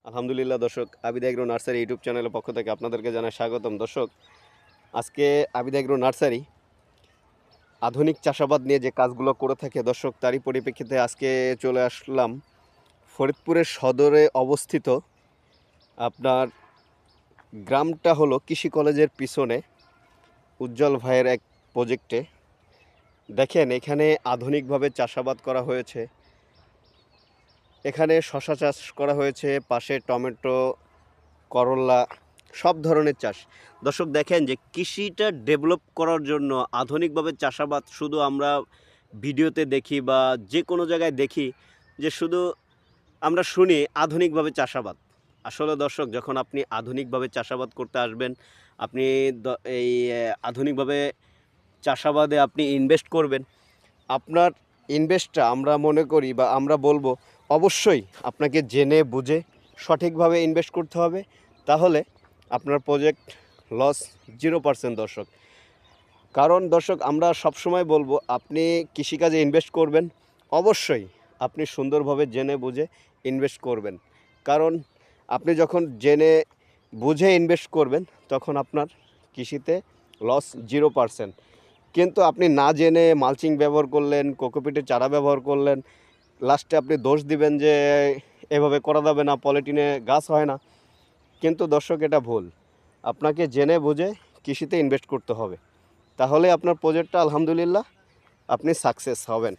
আলহামদুলিল্লাহ দর্শক, Abid agro nursery YouTube চ্যানেলের পক্ষ থেকে আপনাদেরকে জানাই স্বাগতম। দর্শক, আজকে আবিদ এগ্রো নার্সারি আধুনিক চাষাবাদ নিয়ে যে কাজগুলো করে থাকে দর্শক, তারই পরিপ্রেক্ষিতে আজকে চলে আসলাম ফরিদপুরের সদরে অবস্থিত আপনার গ্রামটা হলো কৃষি কলেজের পিছনে উজ্জ্বল ভাইয়ের এক প্রজেক্টে। দেখেন, এখানে আধুনিকভাবে চাষাবাদ করা হয়েছে। এখানে শশা চাষ করা হয়েছে, পাশে টমেটো, করল্লা, সব ধরনের চাষ। দর্শক দেখেন যে কৃষিটা ডেভেলপ করার জন্য আধুনিকভাবে চাষাবাদ শুধু আমরা ভিডিওতে দেখি বা যে কোনো জায়গায় দেখি, যে শুধু আমরা শুনি আধুনিকভাবে চাষাবাদ। আসলে দর্শক, যখন আপনি আধুনিকভাবে চাষাবাদ করতে আসবেন, আপনি এই আধুনিকভাবে চাষাবাদে আপনি ইনভেস্ট করবেন, আপনার ইনভেস্টটা আমরা মনে করি বা আমরা বলবো অবশ্যই আপনাকে জেনে বুঝে সঠিকভাবে ইনভেস্ট করতে হবে। তাহলে আপনার প্রজেক্ট লস 0% দর্শক। কারণ দর্শক, আমরা সবসময় বলবো আপনি কৃষিকাজে ইনভেস্ট করবেন, অবশ্যই আপনি সুন্দরভাবে জেনে বুঝে ইনভেস্ট করবেন। কারণ আপনি যখন জেনে বুঝে ইনভেস্ট করবেন তখন আপনার কৃষিতে লস 0%। কিন্তু আপনি না জেনে মালচিং ব্যবহার করলেন, কোকোপিটের চারা ব্যবহার করলেন, লাস্টে আপনি দোষ দিবেন যে এভাবে করা যাবে না, পলিটিনে গাছ হয় না। কিন্তু দর্শক, এটা ভুল। আপনাকে জেনে বুঝে কৃষিতে ইনভেস্ট করতে হবে, তাহলে আপনার প্রজেক্টটা আলহামদুলিল্লাহ আপনি সাকসেস হবেন।